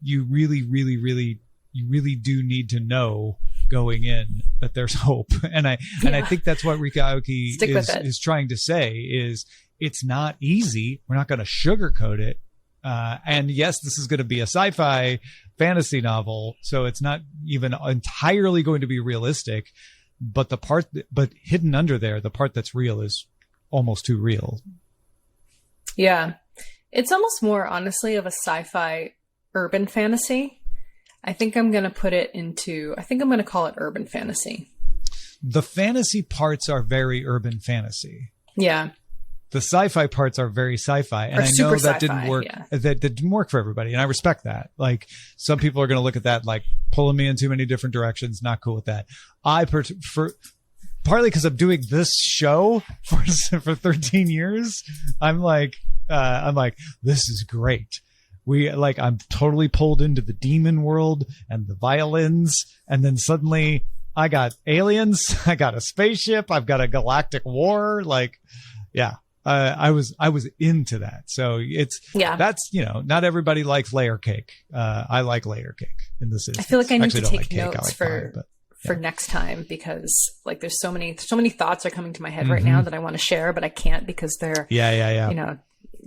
you really, really, really, you really do need to know going in that there's hope. And I think that's what Rika Aoki is trying to say is it's not easy. We're not going to sugarcoat it. And yes, this is going to be a sci-fi fantasy novel, so it's not even entirely going to be realistic, but but hidden under there, the part that's real is almost too real. Yeah. It's almost more honestly of a sci-fi urban fantasy. I think I'm going to call it urban fantasy. The fantasy parts are very urban fantasy. Yeah. The sci-fi parts are very sci-fi. And I know that didn't work. Yeah. That didn't work for everybody. And I respect that. Like, some people are going to look at that like pulling me in too many different directions. Not cool with that. Partly because I'm doing this show for 13 years. I'm like, this is great. I'm totally pulled into the demon world and the violins. And then suddenly I got aliens. I got a spaceship. I've got a galactic war. Like, yeah. I was into that. So that's, not everybody likes layer cake. I like layer cake in this instance. I feel like I need to take notes for next time, because like there's so many thoughts are coming to my head right now that I want to share, but I can't because they're,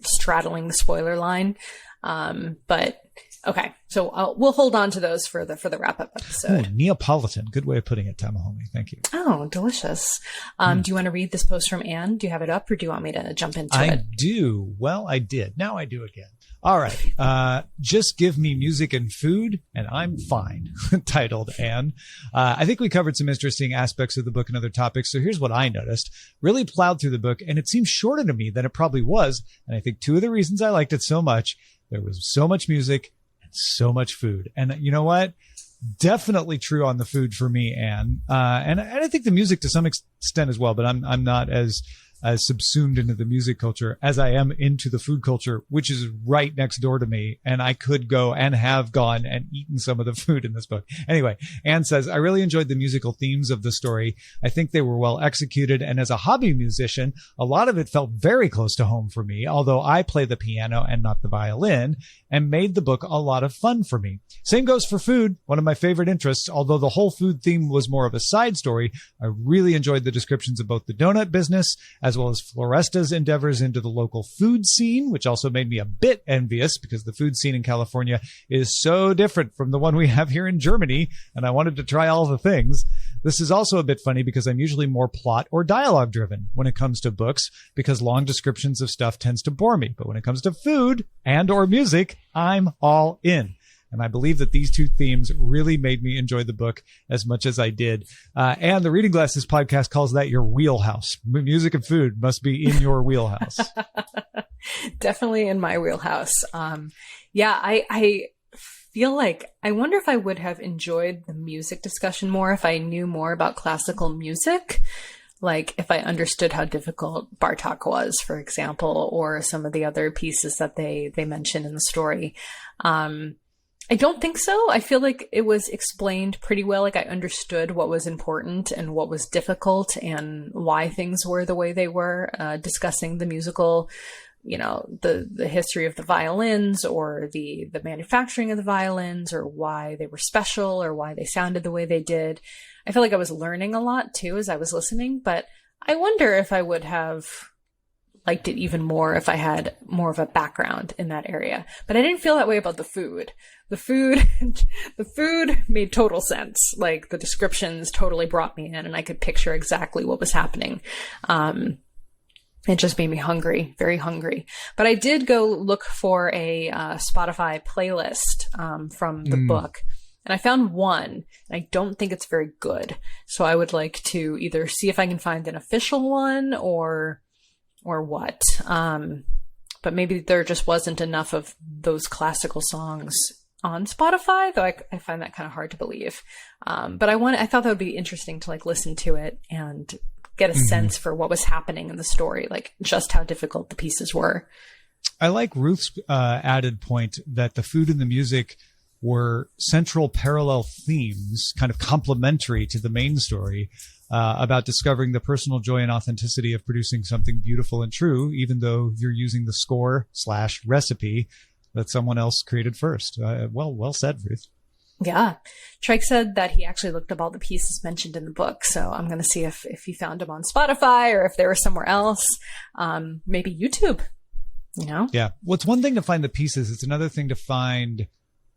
straddling the spoiler line. But okay, so we'll hold on to those for the wrap up episode. Ooh, Neapolitan, good way of putting it, Tamahome. Thank you. Oh, delicious. Do you want to read this post from Anne? Do you have it up, or do you want me to jump into it? I do. Well, I did. Now I do again. All right. Just give me music and food and I'm fine. Titled Anne. I think we covered some interesting aspects of the book and other topics. So here's what I noticed. Really plowed through the book, and it seemed shorter to me than it probably was. And I think two of the reasons I liked it so much, there was so much music and so much food. And you know what? Definitely true on the food for me, Anne. And I think the music to some extent as well, but I'm not as subsumed into the music culture as I am into the food culture, which is right next door to me. And I could go and have gone and eaten some of the food in this book. Anyway, Anne says, I really enjoyed the musical themes of the story. I think they were well executed. And as a hobby musician, a lot of it felt very close to home for me, although I play the piano and not the violin. and made the book a lot of fun for me. Same goes for food, one of my favorite interests. Although the whole food theme was more of a side story, I really enjoyed the descriptions of both the donut business as well as Floresta's endeavors into the local food scene, which also made me a bit envious because the food scene in California is so different from the one we have here in Germany, and I wanted to try all the things. This is also a bit funny because I'm usually more plot or dialogue driven when it comes to books, because long descriptions of stuff tends to bore me. But when it comes to food and or music, I'm all in. And I believe that these two themes really made me enjoy the book as much as I did. And the Reading Glasses podcast calls that your wheelhouse. Music and food must be in your wheelhouse. Definitely in my wheelhouse. I feel like I wonder if I would have enjoyed the music discussion more if I knew more about classical music. Like if I understood how difficult Bartok was, for example, or some of the other pieces that they mention in the story. I don't think so. I feel like it was explained pretty well. Like I understood what was important and what was difficult and why things were the way they were, discussing the musical, the history of the violins or the manufacturing of the violins or why they were special or why they sounded the way they did. I feel like I was learning a lot too as I was listening, but I wonder if I would have liked it even more if I had more of a background in that area. But I didn't feel that way about the food. The food made total sense. Like the descriptions totally brought me in and I could picture exactly what was happening. It just made me hungry, very hungry. But I did go look for a Spotify playlist from the book. And I found one, and I don't think it's very good. So I would like to either see if I can find an official one or what. But maybe there just wasn't enough of those classical songs on Spotify, though I find that kind of hard to believe. But I thought that would be interesting to like listen to it and get a sense for what was happening in the story, like just how difficult the pieces were. I like Ruth's added point that the food and the music were central parallel themes, kind of complementary to the main story, about discovering the personal joy and authenticity of producing something beautiful and true, even though you're using the score/recipe that someone else created first. Well said, Ruth. Yeah. Trike said that he actually looked up all the pieces mentioned in the book. So I'm going to see if he found them on Spotify or if they were somewhere else. Maybe YouTube, Yeah. Well, it's one thing to find the pieces. It's another thing to find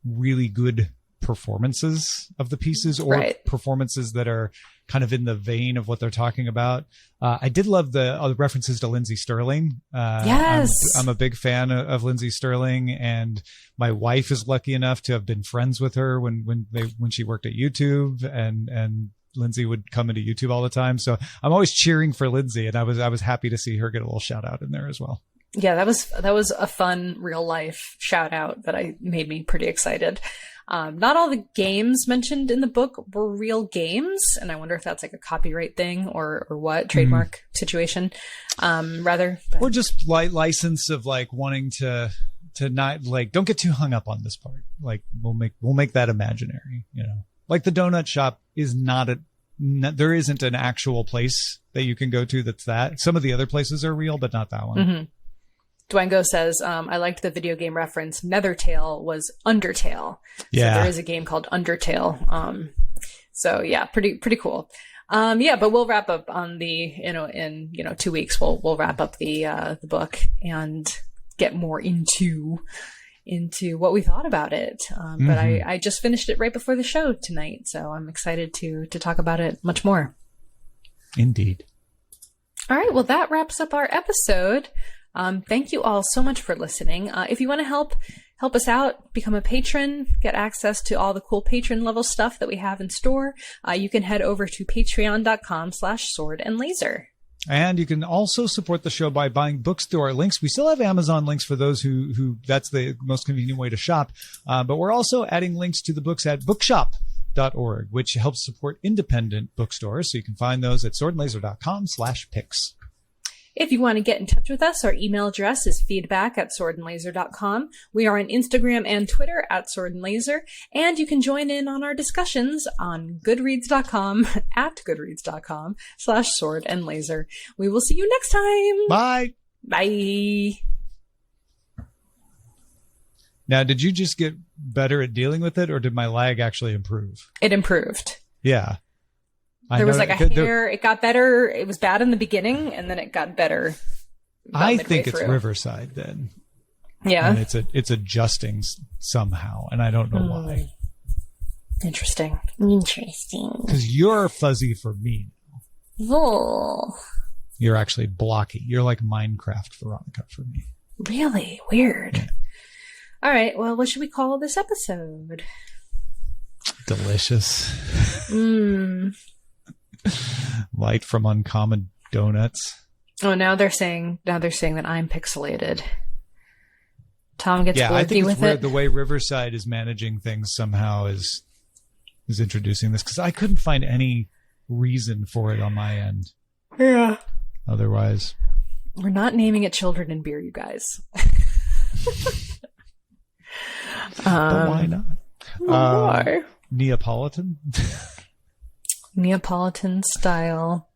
really good performances of the pieces or performances that are kind of in the vein of what they're talking about. I did love the references to Lindsay Sterling. Yes. I'm a big fan of Lindsay Sterling, and my wife is lucky enough to have been friends with her when she worked at YouTube, and Lindsay would come into YouTube all the time. So I'm always cheering for Lindsay, and I was happy to see her get a little shout out in there as well. Yeah, that was a fun real life shout out that made me pretty excited. Not all the games mentioned in the book were real games, and I wonder if that's like a copyright thing or what, trademark situation, rather. But. Or just license of like wanting to not like, don't get too hung up on this part. Like we'll make that imaginary, like the donut shop is there isn't an actual place that you can go to that's that. Some of the other places are real, but not that one. Mm-hmm. Dwango says, I liked the video game reference. Nethertale was Undertale. Yeah. So there is a game called Undertale. So yeah, pretty cool. But we'll wrap up on in 2 weeks, we'll wrap up the book and get more into what we thought about it. But I just finished it right before the show tonight. So I'm excited to talk about it much more. Indeed. All right. Well, that wraps up our episode. Thank you all so much for listening. If you want to help us out, become a patron, get access to all the cool patron level stuff that we have in store, you can head over to patreon.com/swordandlaser. And you can also support the show by buying books through our links. We still have Amazon links for those who that's the most convenient way to shop. But we're also adding links to the books at bookshop.org, which helps support independent bookstores. So you can find those at swordandlaser.com/picks. If you want to get in touch with us, our email address is feedback@swordandlaser.com. We are on Instagram and Twitter @swordandlaser, and you can join in on our discussions on goodreads.com @goodreads.com/swordandlaser. We will see you next time. Bye. Bye. Now, did you just get better at dealing with it, or did my lag actually improve? It improved. Yeah. There was like a hair. It got better. It was bad in the beginning, and then it got better. I think it's Riverside then. Yeah. And it's adjusting somehow, and I don't know why. Interesting. Because you're fuzzy for me. Oh. You're actually blocky. You're like Minecraft Veronica for me. Really? Weird. Yeah. All right. Well, what should we call this episode? Delicious. Mmm. Light from Uncommon Donuts. Oh, now they're saying that I'm pixelated. Tom gets I think with it's weird it. The way Riverside is managing things somehow is introducing this, because I couldn't find any reason for it on my end. Yeah. Otherwise, we're not naming it Children in Beer, you guys. But why not? Why? Neapolitan. Neapolitan style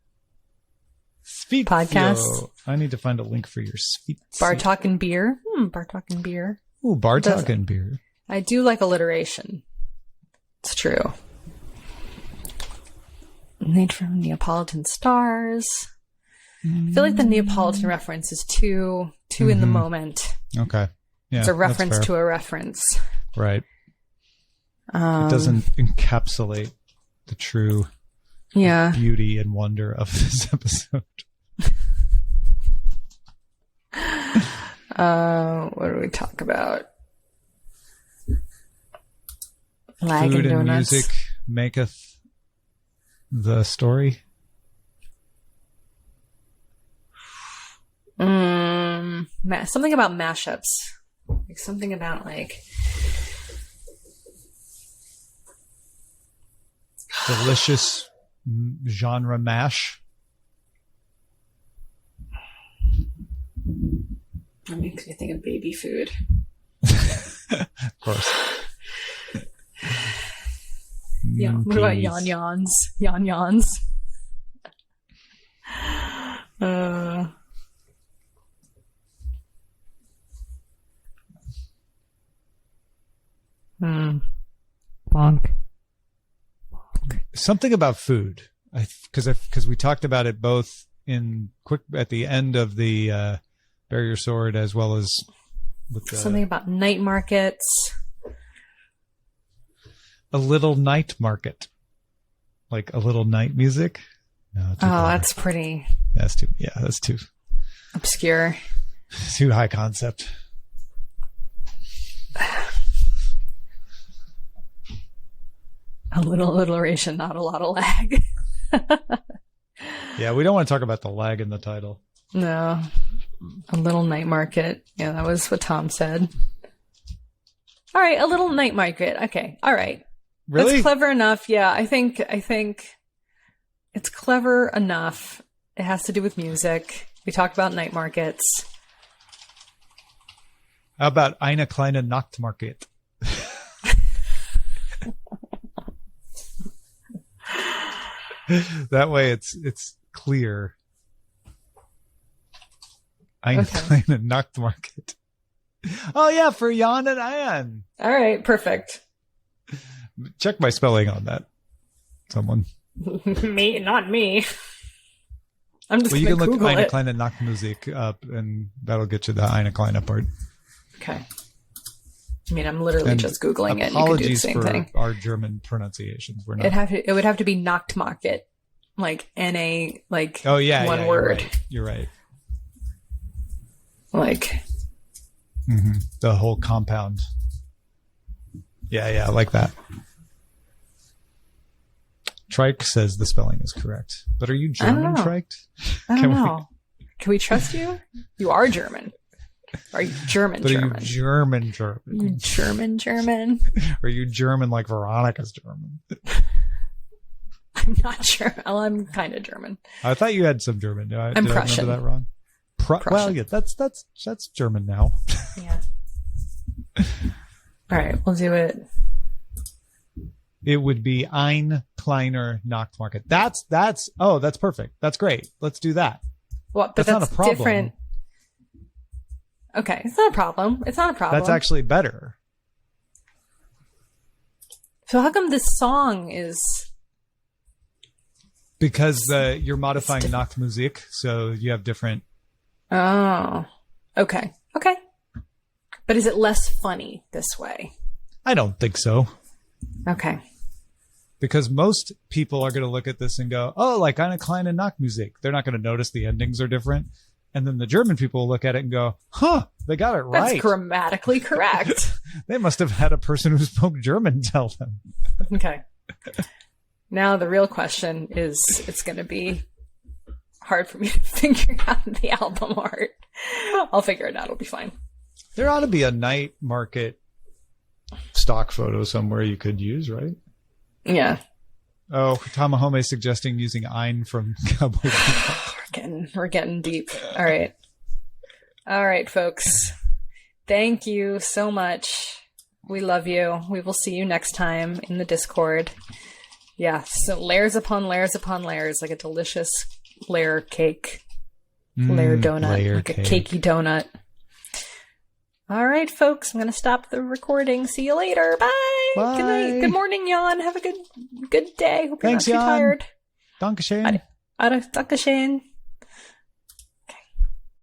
Sfizio. podcast. I need to find a link for your Sfizio. Bar Talkin' Beer. Bar Talkin' Beer. Ooh, Bar Talkin' Beer. I do like alliteration. It's true. Made from Neapolitan stars. I feel like the Neapolitan reference is too in the moment. Okay. Yeah, it's a reference to a reference. Right. It doesn't encapsulate the true beauty and wonder of this episode. What do we talk about? Lag Food and donuts. Music maketh the story. Something about mashups. Like something about like delicious genre mash. That makes me think of baby food. Of course. Yeah. What about yon-yons? Yon-yons. Bonk. Something about food. Because we talked about it both at the end of the Bear Your Sword, as well as with something about night markets. A little night market, like a little night music. No, that's pretty. That's too obscure. Too high concept. A little alliteration, not a lot of lag. Yeah, we don't want to talk about the lag in the title. No. A little night market. Yeah, that was what Tom said. All right, a little night market. Okay, all right. Really? That's clever enough. Yeah, I think it's clever enough. It has to do with music. We talked about night markets. How about eine kleine Nachtmarket? That way it's clear. Eine kleine Nachtmarket. Oh yeah, for Jan and Ian. All right, perfect. Check my spelling on that. Someone. Me, not me. I'm just you can look Google Eine kleine Nachtmusik up, and that'll get you the Eine kleine part. Okay. I mean, I'm literally just Googling it. You could do the same thing. Apologies for our German pronunciations. We're not. It would have to be Nachtmarket, like N-A, like one word. You're right. Like the whole compound. Yeah, like that. Trike says the spelling is correct, but are you German, Trike? I don't know. Can we trust you? You are German. Are you German? But German? Are you German? You German? Are you German like Veronica's German? I'm not sure. Well, I'm kind of German. I thought you had some German. Did I Prussian. remember that wrong? Prussian. Well, yeah, that's German now. Yeah. All right, we'll do it. It would be ein kleiner Nachtmarket. That's perfect. That's great. Let's do that. Well, but that's not a problem. Different. Okay, it's not a problem. That's actually better. So how come this song is... Because you're modifying Nachtmusik, so you have different... Oh, okay. Okay. But is it less funny this way? I don't think so. Okay. Because most people are going to look at this and go, oh, like eine kleine Nachtmusik. They're not going to notice the endings are different. And then the German people will look at it and go, huh, they got it right. That's grammatically correct. They must have had a person who spoke German tell them. Okay. Now the real question is, it's going to be hard for me to figure out the album art. I'll figure it out. It'll be fine. There ought to be a night market stock photo somewhere you could use, right? Yeah. Oh, Tamahome suggesting using Ein from Cowboy Bebop. We're getting deep. All right, folks. Thank you so much. We love you. We will see you next time in the Discord. Yeah, so layers upon layers upon layers, like a delicious layer cake. Layer donut. Layer like cake. A cakey donut. All right, folks, I'm going to stop the recording. See you later. Bye. Bye. Good night. Good morning, Jan. Have a good day. Hope you're Thanks, not too Jan. tired. Dankeschön. Dankeschön.